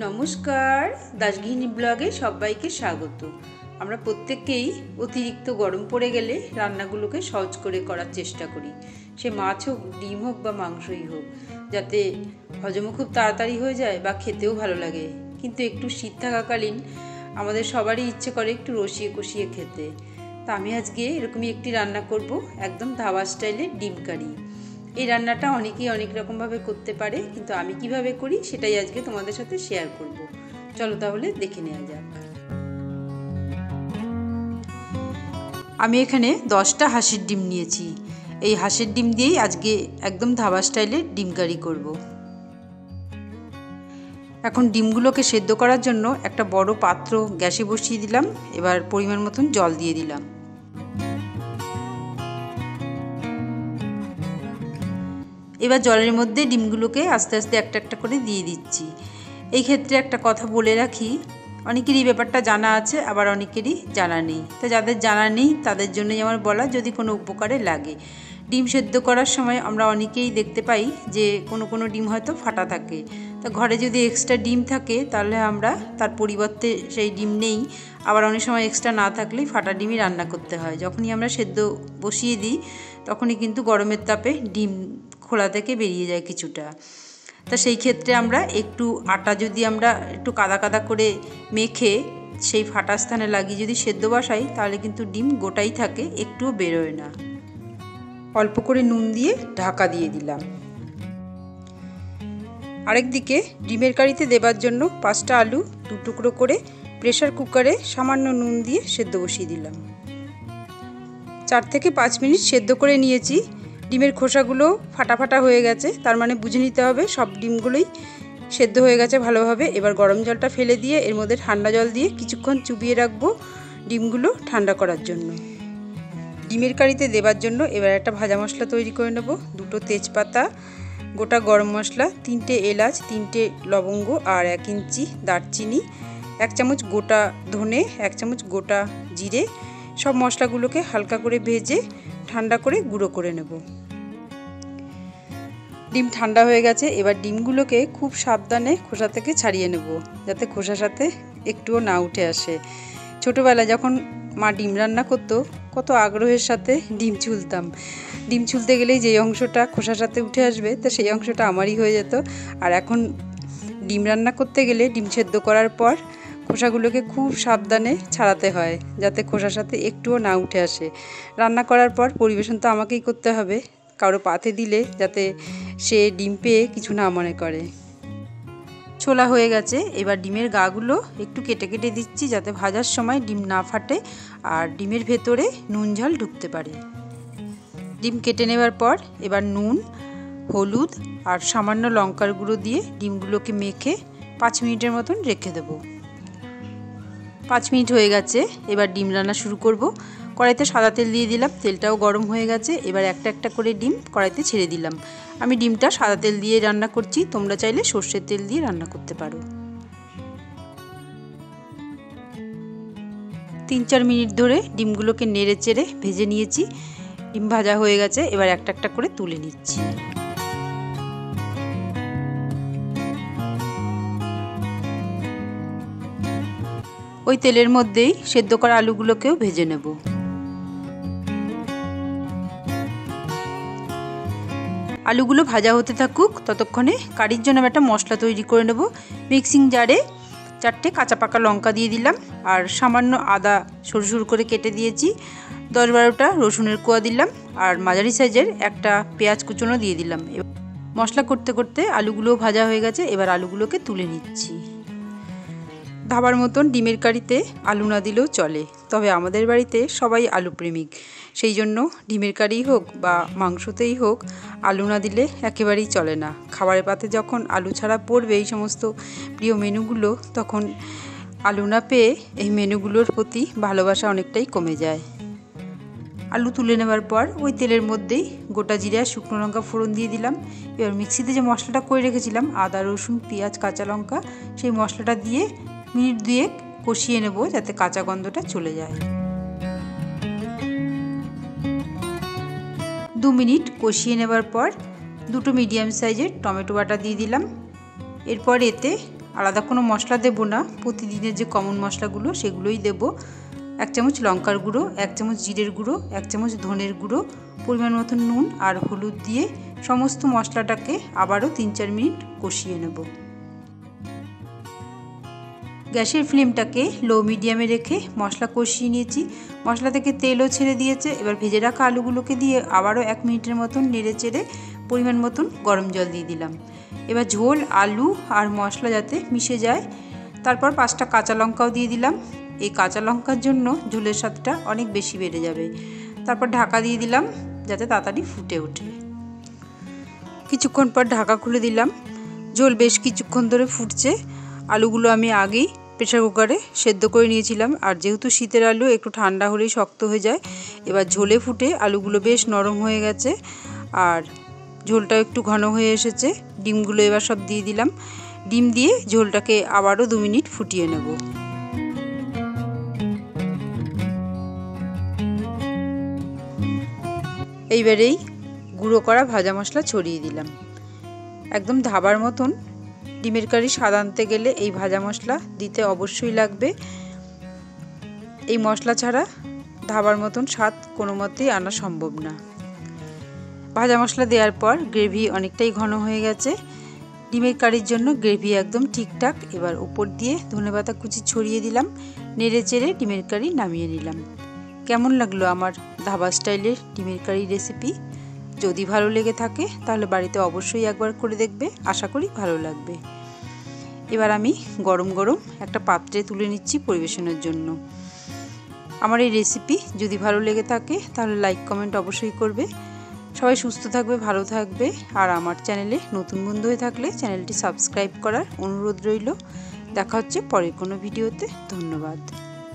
নমস্কার, দাসগৃহিণী ব্লগে সবাইকে স্বাগত। আমরা প্রত্যেককেই অতিরিক্ত গরম পড়ে গেলে রান্নাগুলোকে সহজ করে করার চেষ্টা করি, সে মাছ হোক, ডিম হোক বা মাংসই হোক, যাতে হজমও খুব তাড়াতাড়ি হয়ে যায় বা খেতেও ভালো লাগে। কিন্তু একটু শীত থাকাকালীন আমাদের সবারই ইচ্ছে করে একটু রসিয়ে কষিয়ে খেতে। তা আমি আজকে এরকমই একটি রান্না করব, একদম ধাবা স্টাইলের ডিম কারি। এই রান্নাটা অনেকেই অনেক রকমভাবে করতে পারে, কিন্তু আমি কিভাবে করি সেটাই আজকে তোমাদের সাথে শেয়ার করব। চলো তাহলে দেখে নেওয়া যাক। আমি এখানে 10টা হাঁসের ডিম নিয়েছি। এই হাঁসের ডিম দিয়েই আজকে একদম ধাবা স্টাইলের ডিম কারি করব। এখন ডিমগুলোকে সেদ্ধ করার জন্য একটা বড় পাত্র গ্যাসে বসিয়ে দিলাম। এবার পরিমাণ মতন জল দিয়ে দিলাম। এবার জলের মধ্যে ডিমগুলোকে আস্তে আস্তে একটা একটা করে দিয়ে দিচ্ছি। এই ক্ষেত্রে একটা কথা বলে রাখি, অনেকেরই ব্যাপারটা জানা আছে, আবার অনেকেরই জানা নেই। তো যাদের জানা নেই তাদের জন্যই আমার বলা, যদি কোনো উপকারে লাগে। ডিম সেদ্ধ করার সময় আমরা অনেকেই দেখতে পাই যে কোনো ডিম হয়তো ফাটা থাকে। তা ঘরে যদি এক্সট্রা ডিম থাকে তাহলে আমরা তার পরিবর্তে সেই ডিম নেই। আবার অনেক সময় এক্সট্রা না থাকলেই ফাটা ডিমই রান্না করতে হয়। যখনই আমরা সেদ্ধ বসিয়ে দিই তখনই কিন্তু গরমের তাপে ডিম খোলা থেকে বেরিয়ে যায় কিছুটা। তা সেই ক্ষেত্রে আমরা একটু আটা যদি আমরা একটু কাদা কাদা করে মেখে সেই ফাটা স্থানে লাগিয়ে যদি সেদ্ধ বসাই তাহলে কিন্তু ডিম গোটাই থাকে, একটুও বেরোয় না। অল্প করে নুন দিয়ে ঢাকা দিয়ে দিলাম। আরেকদিকে ডিমের কারিতে দেবার জন্য 5টা আলু 2 টুকরো করে প্রেসার কুকারে সামান্য নুন দিয়ে সেদ্ধ বসিয়ে দিলাম। 4 থেকে 5 মিনিট সেদ্ধ করে নিয়েছি। ডিমের খোসাগুলো ফাটা ফাটা হয়ে গেছে, তার মানে বুঝে নিতে হবে সব ডিমগুলোই সেদ্ধ হয়ে গেছে ভালোভাবে। এবার গরম জলটা ফেলে দিয়ে এর মধ্যে ঠান্ডা জল দিয়ে কিছুক্ষণ চুবিয়ে রাখবো ডিমগুলো ঠান্ডা করার জন্য। ডিমের কারিতে দেবার জন্য এবার একটা ভাজা মশলা তৈরি করে নেব। 2টো তেজপাতা, গোটা গরম মশলা, 3টে এলাচ, 3টে লবঙ্গ আর 1 ইঞ্চি দারচিনি, 1 চামচ গোটা ধনে, 1 চামচ গোটা জিরে। সব মশলাগুলোকে হালকা করে ভেজে ঠান্ডা করে গুঁড়ো করে নেব। ডিম ঠান্ডা হয়ে গেছে। এবার ডিমগুলোকে খুব সাবধানে খোসা থেকে ছাড়িয়ে নেব, যাতে খোসার সাথে একটুও না উঠে আসে। ছোটোবেলায় যখন মা ডিম রান্না করতো কত আগ্রহের সাথে ডিম ছুলতাম। ডিম ছুলতে গেলেই যেই অংশটা খোসার সাথে উঠে আসবে তো সেই অংশটা আমারই হয়ে যেত। আর এখন ডিম রান্না করতে গেলে ডিম সেদ্ধ করার পর খোসাগুলোকে খুব সাবধানে ছাড়াতে হয়, যাতে খোসার সাথে একটুও না উঠে আসে। রান্না করার পর পরিবেশন তো আমাকেই করতে হবে, কারো পাতে দিলে যাতে সে ডিম পেয়ে কিছু না মনে করে। ছোলা হয়ে গেছে। এবার ডিমের গাগুলো একটু কেটে কেটে দিচ্ছি, যাতে ভাজার সময় ডিম না ফাটে আর ডিমের ভেতরে নুন ঝাল ঢুকতে পারে। ডিম কেটে নেবার পর এবার নুন, হলুদ আর সামান্য লঙ্কার গুঁড়ো দিয়ে ডিমগুলোকে মেখে 5 মিনিটের মতন রেখে দেবো। 5 মিনিট হয়ে গেছে। এবার ডিম রান্না শুরু করব। কড়াইতে সাদা তেল দিয়ে দিলাম, তেলটাও গরম হয়ে গেছে। এবার একটা একটা করে ডিম কড়াইতে ছেড়ে দিলাম। আমি ডিমটা সাদা তেল দিয়ে রান্না করছি, তোমরা চাইলে সর্ষের তেল দিয়ে রান্না করতে পারো। 3-4 মিনিট ধরে ডিমগুলোকে নেড়ে চেড়ে ভেজে নিয়েছি। ডিম ভাজা হয়ে গেছে। এবার একটা একটা করে তুলে নিচ্ছি। ওই তেলের মধ্যেই সেদ্ধ করা আলুগুলোকেও ভেজে নেব। আলুগুলো ভাজা হতে থাকুক, ততক্ষণে কারির জন্য একটা মশলা তৈরি করে নেব। মিক্সিং জারে 4টে কাঁচা পাকা লঙ্কা দিয়ে দিলাম, আর সামান্য আদা সরু সরু করে কেটে দিয়েছি। 10-12টা রসুনের কোয়া দিলাম, আর মাঝারি সাইজের একটা পেঁয়াজ কুচনো দিয়ে দিলাম। মশলা করতে করতে আলুগুলোও ভাজা হয়ে গেছে। এবার আলুগুলোকে তুলে নিচ্ছি। ধাবার মতন ডিমের কারিতে আলু না দিলেও চলে, তবে আমাদের বাড়িতে সবাই আলু প্রেমিক। সেই জন্য ডিমের কারি হোক বা মাংসতেই হোক আলু না দিলে একেবারেই চলে না। খাবারের পাতে যখন আলু ছাড়া পড়বে এই সমস্ত প্রিয় মেনুগুলো, তখন আলু না পেয়ে এই মেনুগুলোর প্রতি ভালোবাসা অনেকটাই কমে যায়। আলু তুলে নেবার পর ওই তেলের মধ্যেই গোটা জিরা, শুকনো লঙ্কা ফোড়ন দিয়ে দিলাম। এবার মিক্সিতে যে মশলাটা করে রেখেছিলাম, আদা, রসুন, পেঁয়াজ, কাঁচা লঙ্কা, সেই মশলাটা দিয়ে মিনিট 2 কষিয়ে নেব, যাতে কাঁচা গন্ধটা চলে যায়। 2 মিনিট কষিয়ে নেবার পর 2টো মিডিয়াম সাইজের টমেটো বাটা দিয়ে দিলাম। এরপর এতে আলাদা কোনো মশলা দেব না, প্রতিদিনের যে কমন মশলাগুলো সেগুলোই দেব। 1 চামচ লঙ্কার গুঁড়ো, 1 চামচ জিরের গুঁড়ো, 1 চামচ ধনের গুঁড়ো, পরিমাণ মতো নুন আর হলুদ দিয়ে সমস্ত মশলাটাকে আবারও 3-4 মিনিট কষিয়ে নেব। গ্যাসের ফ্লেমটাকে লো মিডিয়ামে রেখে মশলা কষিয়ে নিয়েছি। মশলা থেকে তেলও ছেড়ে দিয়েছে। এবার ভেজে রাখা আলুগুলোকে দিয়ে আবারও 1 মিনিটের মতন নেড়ে চেড়ে পরিমাণ মতন গরম জল দিয়ে দিলাম। এবার ঝোল, আলু আর মশলা যাতে মিশে যায়, তারপর 5টা কাঁচা লঙ্কাও দিয়ে দিলাম। এই কাঁচা লঙ্কার জন্য ঝোলের স্বাদটা অনেক বেশি বেড়ে যাবে। তারপর ঢাকা দিয়ে দিলাম যাতে তাড়াতাড়ি ফুটে ওঠে। কিছুক্ষণ পর ঢাকা খুলে দিলাম। ঝোল বেশ কিছুক্ষণ ধরে ফুটছে। আলুগুলো আমি আগেই প্রেসার কুকারে সেদ্ধ করে নিয়েছিলাম, আর যেহেতু শীতের আলু একটু ঠান্ডা হলেই শক্ত হয়ে যায়। এবার ঝোলে ফুটে আলুগুলো বেশ নরম হয়ে গেছে আর ঝোলটাও একটু ঘন হয়ে এসেছে। ডিমগুলো এবার সব দিয়ে দিলাম। ডিম দিয়ে ঝোলটাকে আবারও 2 মিনিট ফুটিয়ে নেব। এইবারেই গুঁড়ো করা ভাজা মশলা ছড়িয়ে দিলাম। একদম ধাবার মতন ডিমের কারি স্বাদ আনতে গেলে এই ভাজা মশলা দিতে অবশ্যই লাগবে। এই মশলা ছাড়া ধাবার মতন স্বাদ কোনো মতেই আনা সম্ভব না। ভাজা মশলা দেওয়ার পর গ্রেভি অনেকটাই ঘন হয়ে গেছে। ডিমের কারির জন্য গ্রেভি একদম ঠিকঠাক। এবার উপর দিয়ে ধনেপাতা কুচি ছড়িয়ে দিলাম। নেড়ে চেড়ে ডিমের কারি নামিয়ে নিলাম। কেমন লাগলো আমার ধাবা স্টাইলের ডিমের কারি রেসিপি? যদি ভালো লেগে থাকে তাহলে বাড়িতে অবশ্যই একবার করে দেখবে, আশা করি ভালো লাগবে। এবার আমি গরম গরম একটা পাত্রে তুলে নিচ্ছি পরিবেশনের জন্য। আমার এই রেসিপি যদি ভালো লেগে থাকে তাহলে লাইক কমেন্ট অবশ্যই করবে। সবাই সুস্থ থাকবে, ভালো থাকবে, আর আমার চ্যানেলে নতুন বন্ধু হয়ে থাকলে চ্যানেলটি সাবস্ক্রাইব করার অনুরোধ রইল। দেখা হচ্ছে পরের কোনো ভিডিওতে। ধন্যবাদ।